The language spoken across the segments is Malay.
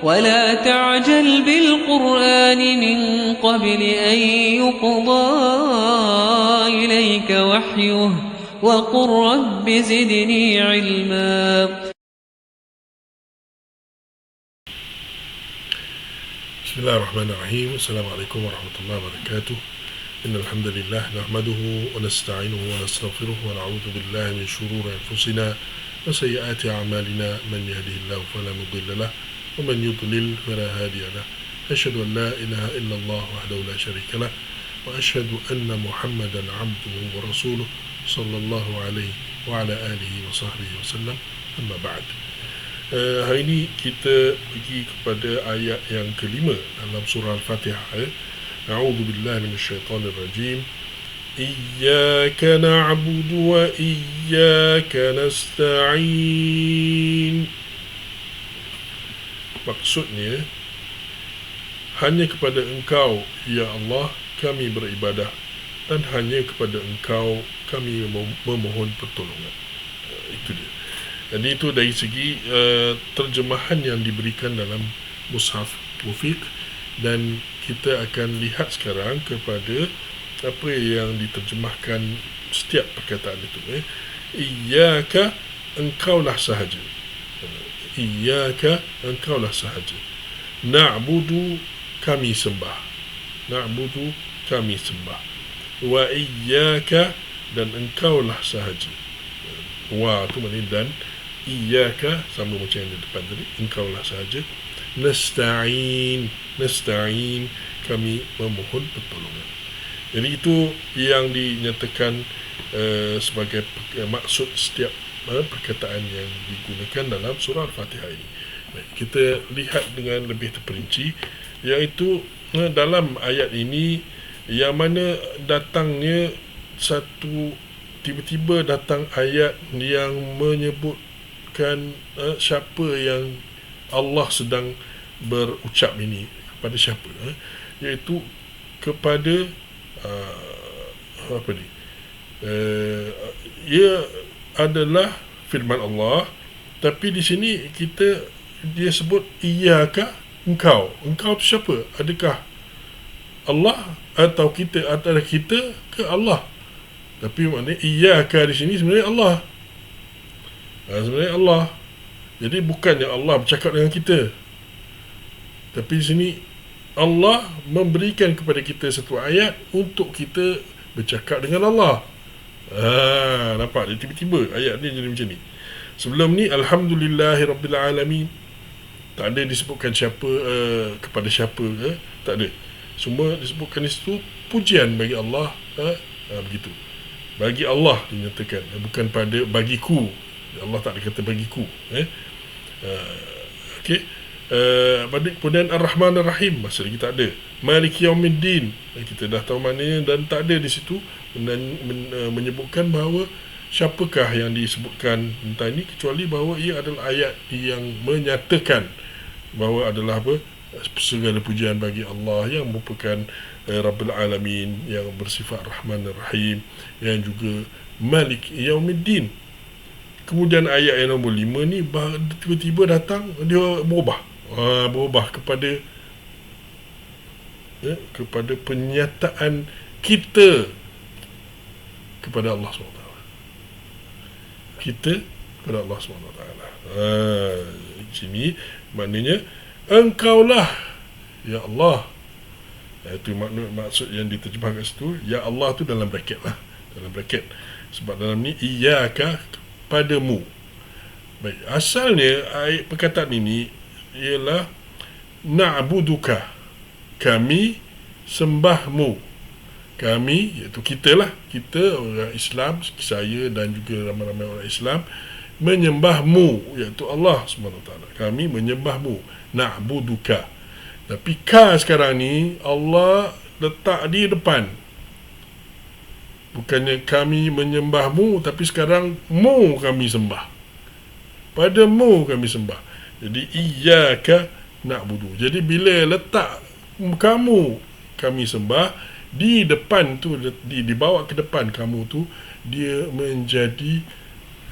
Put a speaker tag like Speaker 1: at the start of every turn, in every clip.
Speaker 1: ولا تعجل بالقرآن من قبل أن يقضى إليك وحيه وقل رب زدني علما.
Speaker 2: بسم الله الرحمن الرحيم. السلام عليكم ورحمة الله وبركاته. إن الحمد لله نحمده ونستعينه ونستغفره ونعوذ بالله من شرور أنفسنا وسيئات أعمالنا. من يهده الله فلا مضل له ومن يضلل فلا هادي له. أشهد أن لا إله إلا الله وحده لا شريك له وأشهد أن محمدا عبده ورسوله صلى الله عليه وعلى آله وصحبه وسلم. أما بعد. Hari ini kita pergi kepada ayat yang kelima dalam surah Al-Fatihah. A'udzu billahi minasyaitonir rajim. Iyyaka na'budu wa iyyaka nasta'in. Maksudnya, hanya kepada Engkau ya Allah kami beribadah dan hanya kepada Engkau kami memohon pertolongan. Itu dia. Jadi itu dari segi terjemahan yang diberikan dalam Mushaf Mufiq, dan kita akan lihat sekarang kepada apa yang diterjemahkan setiap perkataan itu. Iyyaka, engkaulah sahaja. Iyyaka, engkaulah sahaja. Na'budu, kami sembah. Na'budu, kami sembah. Wa iyyaka, dan engkaulah sahaja. Wa itu maknanya dan. Iyyaka sama macam yang di depan tadi, engkaulah sahaja. Nasta'in, nasta'in, kami memohon pertolongan. Jadi itu yang dinyatakan sebagai maksud setiap perkataan yang digunakan dalam surah Al-Fatihah ini. Baik, kita lihat dengan lebih terperinci, iaitu dalam ayat ini yang mana datangnya satu, tiba-tiba datang ayat yang menyebutkan siapa yang Allah sedang berucap ini, kepada siapa, iaitu kepada apa ni, ia adalah firman Allah, tapi di sini dia sebut iyyaka, engkau tu siapa? Adakah Allah atau kita, antara kita ke Allah? Tapi maknanya iyyaka di sini sebenarnya Allah. Sebenarnya Allah. Jadi bukannya Allah bercakap dengan kita, tapi di sini Allah memberikan kepada kita satu ayat untuk kita bercakap dengan Allah. Nampak? Dia tiba-tiba ayat ni jadi macam ni. Sebelum ni Alhamdulillahirabbilalamin, tak ada disebutkan siapa, kepada siapa ke, tak ada. Semua disebutkan di situ pujian bagi Allah. Begitu. Bagi Allah dinyatakan, bukan pada bagiku. Allah tak ada kata bagiku. Okey. Kemudian Ar-Rahman Ar-Rahim masih lagi tak ada. Maliki Yaumiddin, kita dah tahu maknanya, dan tak ada di situ menyebutkan bahawa siapakah yang disebutkan tentang ini, kecuali bahawa ia adalah ayat yang menyatakan bahawa adalah apa, segala pujian bagi Allah yang merupakan Rabbul Alamin, yang bersifat Rahman Ar-Rahim, yang juga Malik Yaumiddin. Kemudian ayat yang nombor 5 ni tiba-tiba datang, dia berubah kepada penyataan kita kepada Allah SWT. Kita kepada Allah SWT. Sini maknanya engkaulah ya Allah. Itu maksud yang diterjemahkan situ. Ya Allah tu dalam bracket lah, dalam bracket. Sebab dalam ni iyyaka, padamu. Baik, asalnya ayat perkataan ini ialah na'buduka, kami sembahmu. Kami, iaitu kita lah, kita orang Islam, saya dan juga ramai-ramai orang Islam, menyembahmu, iaitu Allah SWT. Kami menyembahmu, na'buduka. Tapi ka sekarang ni Allah letak di depan. Bukannya kami menyembahmu, tapi sekarang mu kami sembah. Padamu kami sembah. Jadi iyyaka na'budu. Jadi bila letak kamu kami sembah, di depan tu, dibawa ke depan kamu tu, dia menjadi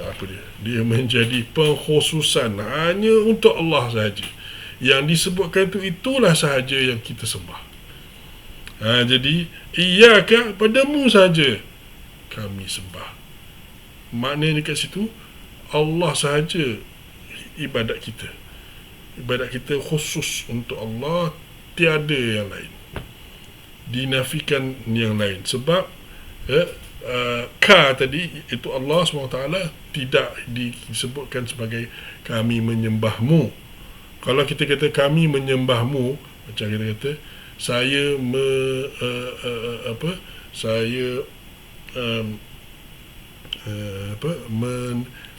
Speaker 2: apa dia? Dia menjadi pengkhususan hanya untuk Allah sahaja. yang disebutkan itulah sahaja yang kita sembah. Jadi iyyaka, padamu sahaja kami sembah. Maknanya dekat situ Allah sahaja ibadat kita. Ibadat kita khusus untuk Allah, tiada yang lain. Dinafikan yang lain. Sebab ka tadi itu Allah SWT tidak disebutkan sebagai kami menyembahmu. Kalau kita kata kami menyembahmu, macam kita kata saya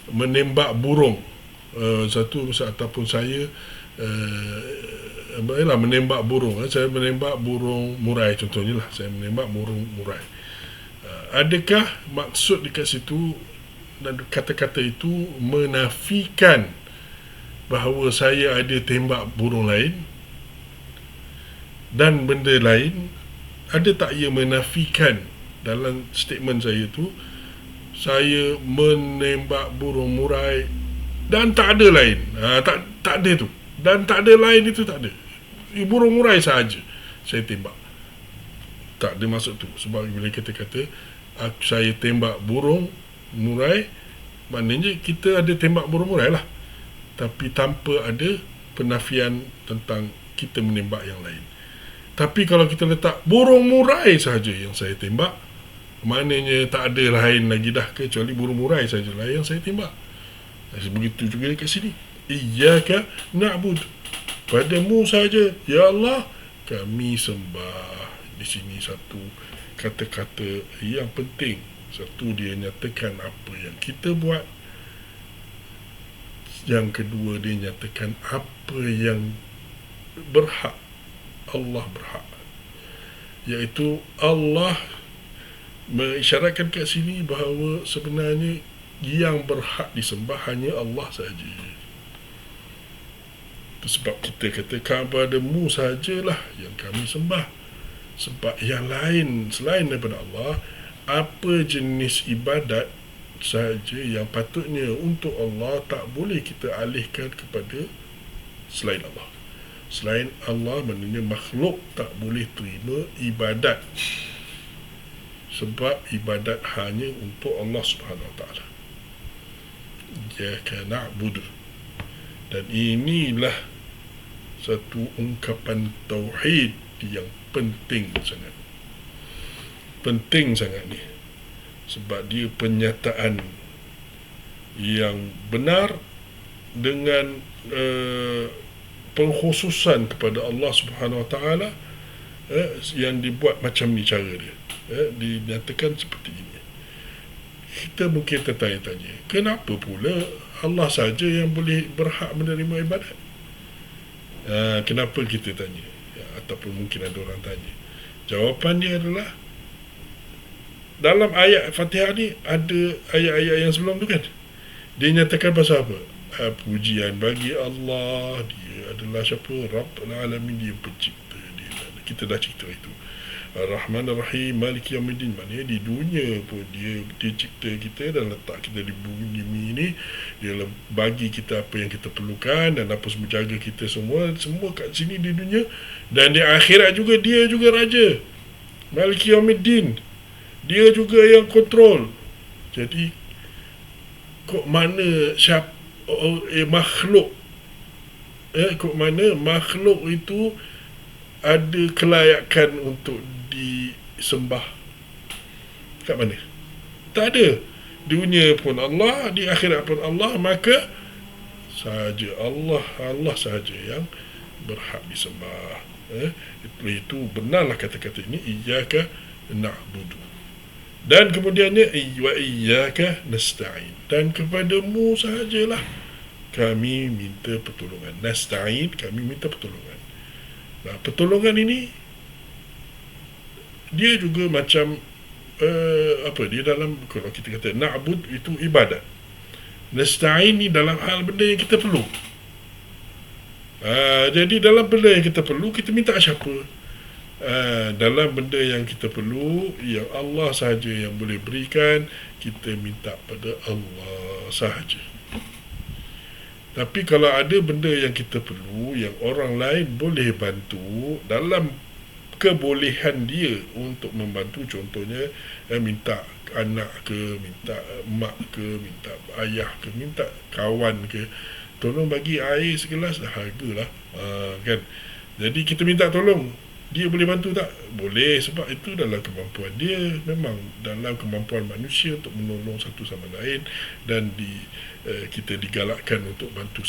Speaker 2: menembak burung satu, ataupun saya menembak burung. Saya menembak burung murai contohnya lah, saya menembak burung murai. Adakah maksud dekat situ dan kata-kata itu menafikan bahawa saya ada tembak burung lain dan benda lain? Ada tak ia menafikan dalam statement saya tu saya menembak burung murai dan tak ada lain? Tak ada tu, dan tak ada lain itu tak ada. Burung murai sahaja saya tembak. Tak ada maksud tu. Sebab bila kita kata saya tembak burung murai, maknanya kita ada tembak burung murai lah, tapi tanpa ada penafian tentang kita menembak yang lain. Tapi kalau kita letak burung murai sahaja yang saya tembak, maknanya tak ada lain lagi dah kecuali burung murai sahajalah yang saya tembak. Begitu juga dekat sini, iyyaka na'bud, padamu sahaja ya Allah kami sembah. Di sini satu kata-kata yang penting. Satu, dia nyatakan apa yang kita buat. Yang kedua, dia nyatakan apa yang berhak Allah berhak, iaitu Allah mengisyaratkan kat sini bahawa sebenarnya yang berhak disembah hanya Allah sahaja. Itu sebab kita kata kepadamu sahajalah yang kami sembah. Sebab yang lain selain daripada Allah, apa jenis ibadat sahaja yang patutnya untuk Allah, tak boleh kita alihkan kepada selain Allah. Selain Allah maknanya makhluk tak boleh terima ibadat, sebab ibadat hanya untuk Allah Subhanahu Wa Taala. Iyyaka na'budu, dan inilah satu ungkapan tauhid yang penting sangat. Penting sangat ni, sebab dia penyataan yang benar dengan pengkhususan kepada Allah Subhanahu Wa Taala, yang dibuat macam ni cara dia, dinyatakan seperti ini. Kita mungkin tertanya-tanya, kenapa pula Allah saja yang boleh berhak menerima ibadat? Kenapa kita tanya? Ataupun mungkin ada orang tanya. Jawapan dia adalah, dalam ayat Fatihah ni ada ayat-ayat yang sebelum tu kan, dia nyatakan pasal apa? Pujian bagi Allah, dia adalah siapa? Rabbul Alamin, dia pencipta dia. Kita dah cerita itu. Ar-Rahman Ar-Rahim, Maliki Yawmiddin, maknanya di dunia pun dia cipta kita dan letak kita di bumi ini. Dia bagi kita apa yang kita perlukan dan apa semua, jaga kita semua kat sini di dunia. Dan di akhirat juga dia juga Raja, Maliki Yawmiddin, dia juga yang kontrol. Jadi kok mana makhluk kok mana makhluk itu ada kelayakan untuk disembah? Kat mana? Tak ada. Dunia pun Allah, di akhirat pun Allah, maka sahaja Allah sahaja yang berhak disembah. Itu benarlah kata-kata ini, iyyaka na'budu. Dan kemudiannya wa iyyaka nasta'in, dan kepadamu sahajalah kami minta pertolongan. Nasta'in, kami minta pertolongan. Nah, pertolongan ini dia juga macam dia dalam, kalau kita kata na'bud itu ibadat, nasta'in ni dalam hal benda yang kita perlu. Jadi dalam benda yang kita perlu, kita minta siapa? Dalam benda yang kita perlu, yang Allah sahaja yang boleh berikan, kita minta pada Allah sahaja. Tapi kalau ada benda yang kita perlu, yang orang lain boleh bantu dalam kebolehan dia untuk membantu, contohnya minta anak ke, minta mak ke, minta ayah ke, minta kawan ke, tolong bagi air segelas, hargalah, kan. Jadi kita minta tolong, dia boleh bantu tak? Boleh, sebab itu dalam kemampuan dia. Memang dalam kemampuan manusia untuk menolong satu sama lain, dan kita digalakkan untuk membantu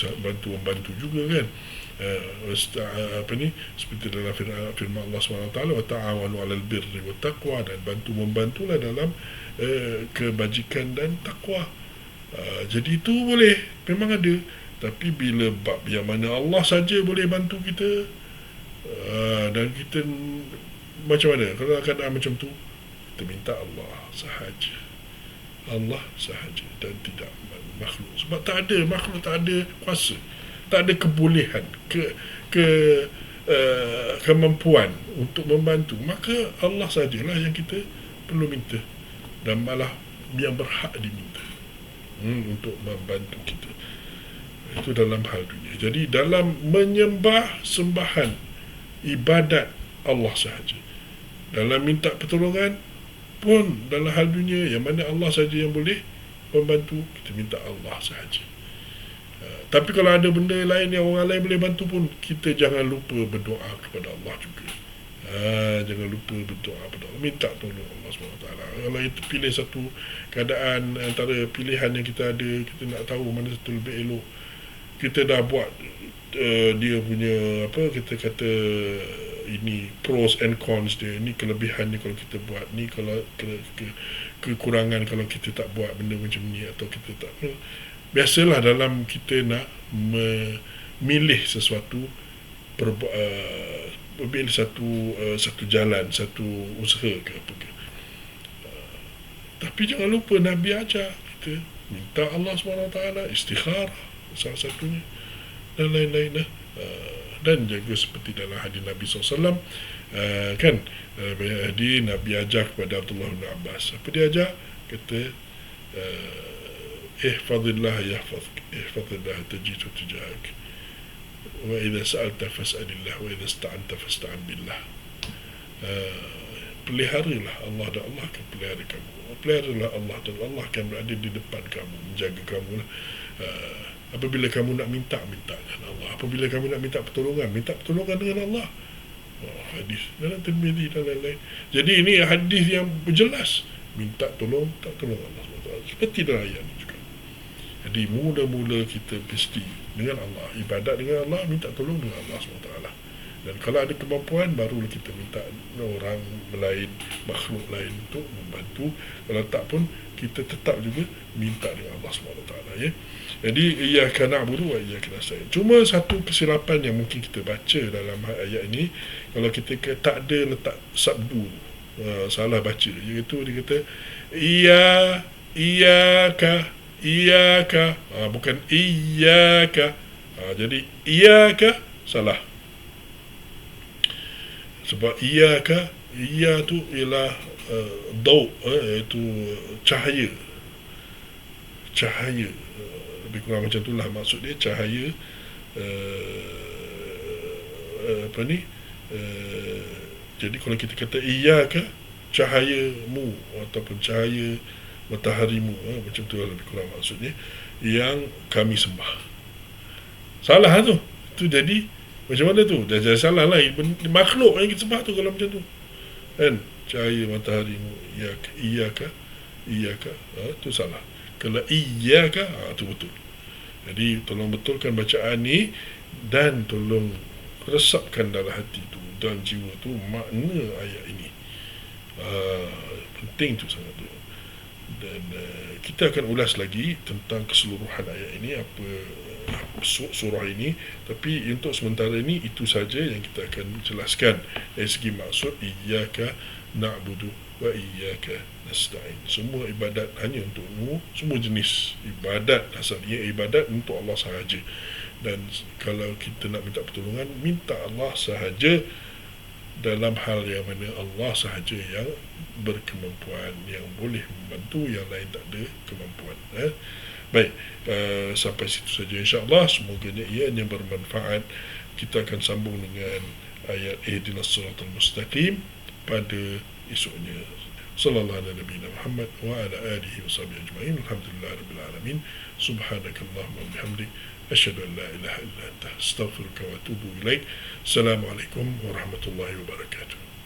Speaker 2: juga, kan. Seperti dalam firman Allah SWT, wa ta'awanu 'alal birri wat taqwa, dan membantulah dalam kebajikan dan takwa. Jadi itu boleh, memang ada. Tapi bila bab yang mana Allah saja boleh bantu kita, dan kita macam mana kalau keadaan macam tu, kita minta Allah sahaja, dan tidak makhluk. Sebab tak ada makhluk, tak ada kuasa, tak ada kebolehan, kemampuan untuk membantu. Maka Allah sajalah yang kita perlu minta, dan malah yang berhak diminta untuk membantu kita. Itu dalam hal dunia. Jadi dalam menyembah sembahan, ibadat Allah sahaja. Dalam minta pertolongan pun dalam hal dunia, yang mana Allah sahaja yang boleh membantu, kita minta Allah sahaja. Tapi kalau ada benda lain yang orang lain boleh bantu pun, kita jangan lupa berdoa kepada Allah juga. Jangan lupa berdoa kepada Allah, minta tolong Allah SWT. Kalau itu pilih satu keadaan antara pilihan yang kita ada, kita nak tahu mana satu lebih elok, kita dah buat dia punya kita kata ini pros and cons dia, ni kelebihan dia kalau kita buat, ni kalau kekurangan kalau kita tak buat benda macam ni, atau kita tak. Biasalah dalam kita nak memilih sesuatu, memilih satu jalan, satu usaha ke apa ke. Tapi jangan lupa Nabi ajar kita minta Allah SWT, istikharah salah satunya, dan lain-lain. Dan jaga seperti dalam hadis Nabi SAW, kan, hadis Nabi ajar kepada Abdullah bin Abbas. Apa dia ajar? Kata, ihfazillah yahfazuk, ihfazillah tajidhu tujahak, wa idha sa'alta fas'alillah, wa idha sta'anta fasta'an billah. Peliharalah Allah, dan Allah akan pelihara kamu. Peliharalah Allah, dan Allah akan berada di depan kamu, menjaga kamu. Apabila kamu nak minta dengan Allah. Apabila kamu nak minta pertolongan dengan Allah. Hadis dalam Tirmizi dan lain-lain. Jadi ini hadis yang berjelas, minta tolong Allah SWT. Seperti dalam ayat ini juga. Jadi mula-mula kita mesti dengan Allah, ibadat dengan Allah, minta tolong dengan Allah SWT. Dan kalau ada kemampuan, barulah kita minta orang lain, makhluk lain untuk membantu. Kalau tak pun, kita tetap juga minta dengan Allah SWT, ya. Jadi iyyaka na'budu wa iyyaka nasta'in. Cuma satu kesilapan yang mungkin kita baca dalam ayat ini, kalau kita tak ada letak sabdu, salah baca, iaitu dia kata iyyaka, bukan iyyaka. Jadi iyyaka salah. Sebab iyyaka, iya tu ialah daw, iaitu cahaya, lebih kurang macam itulah maksud dia, cahaya. Jadi kalau kita kata iyyaka, cahayamu ataupun cahaya mataharimu, macam tu lah lebih kurang maksudnya, yang kami sembah. Salah tu. Tu jadi macam mana tu? Dah jadi salah lah. Makhluk yang kita sembah tu kalau macam tu, kan? Cahaya mataharimu, iyyaka, tu salah. Kalau iyyaka, tu betul. Jadi tolong betulkan bacaan ni, dan tolong resapkan dalam hati tu dan jiwa tu makna ayat ini. Penting tu sangat tu. Dan kita akan ulas lagi tentang keseluruhan ayat ini, apa surah ini. Tapi untuk sementara ini, itu saja yang kita akan jelaskan dari segi maksud iyyaka na'budu wa iyyaka nasta'in. Semua ibadat hanya untukmu, semua jenis ibadat asalnya ibadat untuk Allah sahaja. Dan kalau kita nak minta pertolongan, minta Allah sahaja dalam hal yang mana Allah sahaja yang berkemampuan, yang boleh membantu, yang lain tak ada kemampuan. Baik, sampai situ saja insya-Allah. Semoga ianya bermanfaat. Kita akan sambung dengan ayat ihdinas siratal mustaqim pada esoknya. Sallallahu alaihi nabiyina Muhammad wa ala alihi wa sahbihi ajma'in. Alhamdulillahirabbil alamin. Subhanakallahumma wa bihamdik asyhadu an la ilaha illa anta astaghfiruka wa atubu ilaik. Assalamualaikum warahmatullahi wabarakatuh.